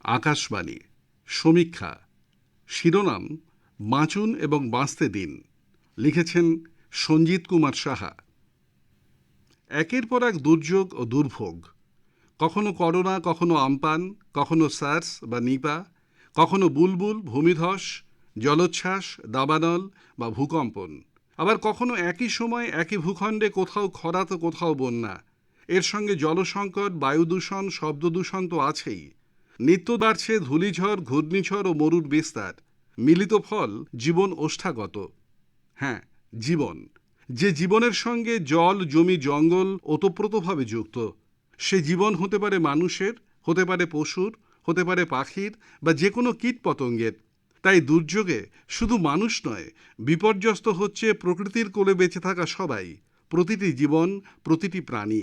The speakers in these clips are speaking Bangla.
আকাশবাণী সমীক্ষা শিরোনাম বাঁচুন এবং বাঁচতে দিন। লিখেছেন সঞ্জিত কুমার সাহা। একের পর এক দুর্যোগ ও দুর্ভোগ, কখনো করোনা, কখনো আমপান, কখনো সার্স বা নিপা, কখনো বুলবুল, ভূমিধস, জলোচ্ছ্বাস, দাবানল বা ভূকম্পন। আবার কখনো একই সময় একই ভূখণ্ডে কোথাও খরা তো কোথাও বন্যা। এর সঙ্গে জলসংকট, বায়ুদূষণ, শব্দদূষণ তো আছেই। নিত্য বাড়ছে ধূলিঝড়, ঘূর্ণিঝড় ও মরুর বিস্তার। মিলিত ফল জীবন ওষ্ঠাগত। হ্যাঁ, জীবন, যে জীবনের সঙ্গে জল, জমি, জঙ্গল ওতপ্রোতভাবে যুক্ত। সে জীবন হতে পারে মানুষের, হতে পারে পশুর, হতে পারে পাখির বা যে কোনো কীটপতঙ্গের। তাই দুর্যোগে শুধু মানুষ নয়, বিপর্যস্ত হচ্ছে প্রকৃতির কোলে বেঁচে থাকা সবাই, প্রতিটি জীবন, প্রতিটি প্রাণী।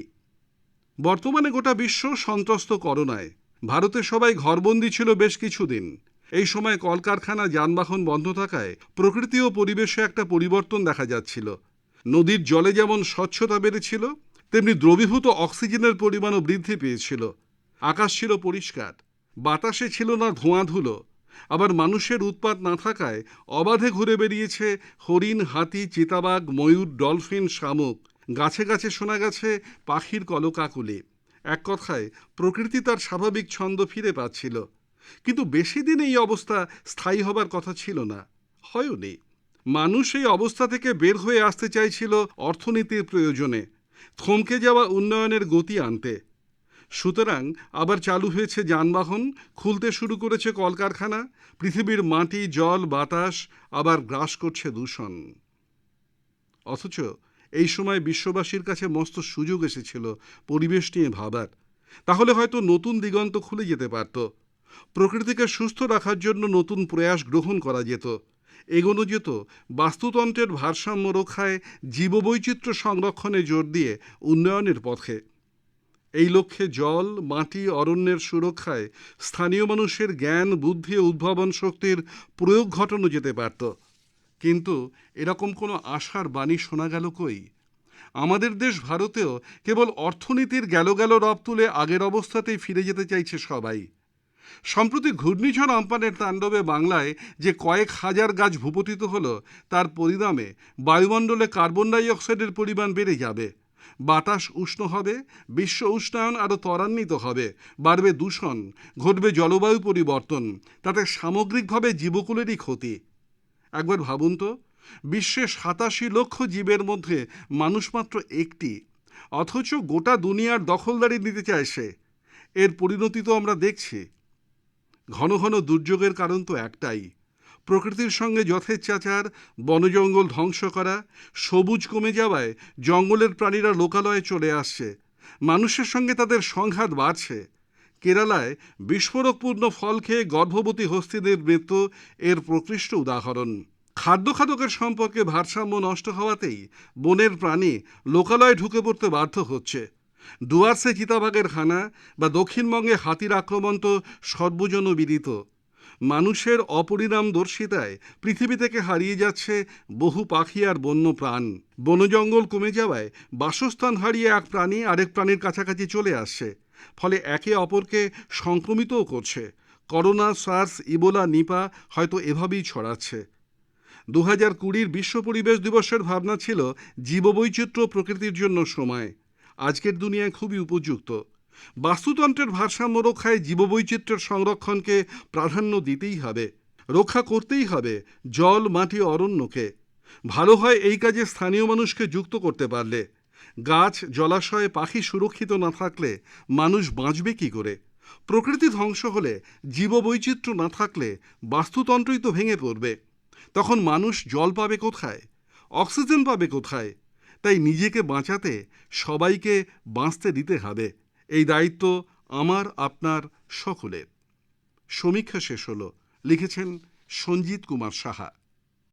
বর্তমানে গোটা বিশ্ব সন্ত্রস্ত করোনায়। ভারতে সবাই ঘরবন্দি ছিল বেশ কিছুদিন। এই সময় কলকারখানা, যানবাহন বন্ধ থাকায় প্রকৃতি ও পরিবেশে একটা পরিবর্তন দেখা যাচ্ছিল। নদীর জলে যেমন স্বচ্ছতা বেড়েছিল, তেমনি দ্রবীভূত অক্সিজেনের পরিমাণও বৃদ্ধি পেয়েছিল। আকাশ ছিল পরিষ্কার, বাতাসে ছিল না ধোঁয়াধুলো। আবার মানুষের উৎপাত না থাকায় অবাধে ঘুরে বেরিয়েছে হরিণ, হাতি, চিতাবাঘ, ময়ূর, ডলফিন, শামুক। গাছে গাছে শোনা গেছে পাখির কলকাকলি। এক কথায় প্রকৃতি তার স্বাভাবিক ছন্দ ফিরে পাচ্ছিল। কিন্তু বেশি দিন এই অবস্থা স্থায়ী হবার কথা ছিল না, হয়ওনি। মানুষ এই অবস্থা থেকে বের হয়ে আসতে চাইছিল অর্থনীতির প্রয়োজনে, থমকে যাওয়া উন্নয়নের গতি আনতে। সুতরাং আবার চালু হয়েছে যানবাহন, খুলতে শুরু করেছে কলকারখানা, পৃথিবীর মাটি, জল, বাতাস আবার গ্রাস করছে দূষণ। অথচ এই সময় বিশ্ববাসীর কাছে মস্ত সুযোগ এসেছিল পরিবেশ নিয়ে ভাবার। তাহলে হয়তো নতুন দিগন্ত খুলে যেতে পারত। প্রকৃতিকে সুস্থ রাখার জন্য নতুন প্রয়াস গ্রহণ করা যেত। এগোনো যেত বাস্তুতন্ত্রের ভারসাম্য রক্ষায়, জীববৈচিত্র্য সংরক্ষণে জোর দিয়ে উন্নয়নের পথে। এই লক্ষ্যে জল, মাটি, অরণ্যের সুরক্ষায় স্থানীয় মানুষের জ্ঞান, বুদ্ধি ও উদ্ভাবন শক্তির প্রয়োগ ঘটানো যেতে পারত। কিন্তু এরকম কোনো আশার বাণী শোনা গেল কই? আমাদের দেশ ভারতেও কেবল অর্থনীতির গেল গেল রব তুলে আগের অবস্থাতেই ফিরে যেতে চাইছে সবাই। সম্প্রতি ঘূর্ণিঝড় আমপানের তাণ্ডবে বাংলায় যে কয়েক হাজার গাছ ভূপতিত হলো, তার পরিণামে বায়ুমণ্ডলে কার্বন ডাই অক্সাইডের পরিমাণ বেড়ে যাবে। বাতাস উষ্ণ হবে, বিশ্ব উষ্ণায়ন আরও ত্বরান্বিত হবে, বাড়বে দূষণ, ঘটবে জলবায়ু পরিবর্তন। তাতে সামগ্রিকভাবে জীবকুলেরই ক্ষতি। একবার ভাবুন তো, বিশ্বে ৮৭ লক্ষ জীবের মধ্যে মানুষ মাত্র একটি, অথচ গোটা দুনিয়ার দখলদারি নিতে চায় সে। এর পরিণতি তো আমরা দেখছি। ঘন ঘন দুর্যোগের কারণ তো একটাই, প্রকৃতির সঙ্গে যথেচ্ছাচার, বনজঙ্গল ধ্বংস করা, সবুজ কমে যাওয়ায় জঙ্গলের প্রাণীরা লোকালয়ে চলে আসছে, মানুষের সঙ্গে তাদের সংঘাত বাড়ছে। কেরালায় বিস্ফোরকপূর্ণ ফল খেয়ে গর্ভবতী হস্তিদের মৃত্যু এর প্রকৃষ্ট উদাহরণ। খাদ্য খাদকের সম্পর্কে ভারসাম্য নষ্ট হওয়াতেই বনের প্রাণী লোকালয়ে ঢুকে পড়তে বাধ্য হচ্ছে। ডুয়ার্সে চিতাবাঘের হানা বা দক্ষিণবঙ্গে হাতির আক্রমণ তো সর্বজনবিদিত। মানুষের অপরিণামদর্শিতায় পৃথিবী থেকে হারিয়ে যাচ্ছে বহু পাখি আর বন্য প্রাণ। বনজঙ্গল কমে যাওয়ায় বাসস্থান হারিয়ে এক প্রাণী আরেক প্রাণীর কাছাকাছি চলে আসছে, ফলে একে অপরকে সংক্রমিতও করছে। করোনা, সার্স, ইবোলা, নিপা হয়তো এভাবেই ছড়াচ্ছে। 2020 বিশ্ব পরিবেশ দিবসের ভাবনা ছিল জীববৈচিত্র্য প্রকৃতির জন্য সময়। আজকের দুনিয়ায় খুবই উপযুক্ত। বাস্তুতন্ত্রের ভারসাম্য রক্ষায় জীববৈচিত্র্যের সংরক্ষণকে প্রাধান্য দিতেই হবে, রক্ষা করতেই হবে জল, মাটি, অরণ্যকে। ভালো হয় এই কাজে স্থানীয় মানুষকে যুক্ত করতে পারলে। গাছ, জলাশয়ে পাখি সুরক্ষিত না থাকলে মানুষ বাঁচবে কি করে? প্রকৃতি ধ্বংস হলে, জীববৈচিত্র্য না থাকলে বাস্তুতন্ত্রই তো ভেঙে পড়বে। তখন মানুষ জল পাবে কোথায়, অক্সিজেন পাবে কোথায়? তাই নিজেকে বাঁচাতে সবাইকে বাঁচতে দিতে হবে। এই দায়িত্ব আমার, আপনার, সকলের। সমীক্ষা শেষ হলো। লিখেছেন সঞ্জিত কুমার সাহা।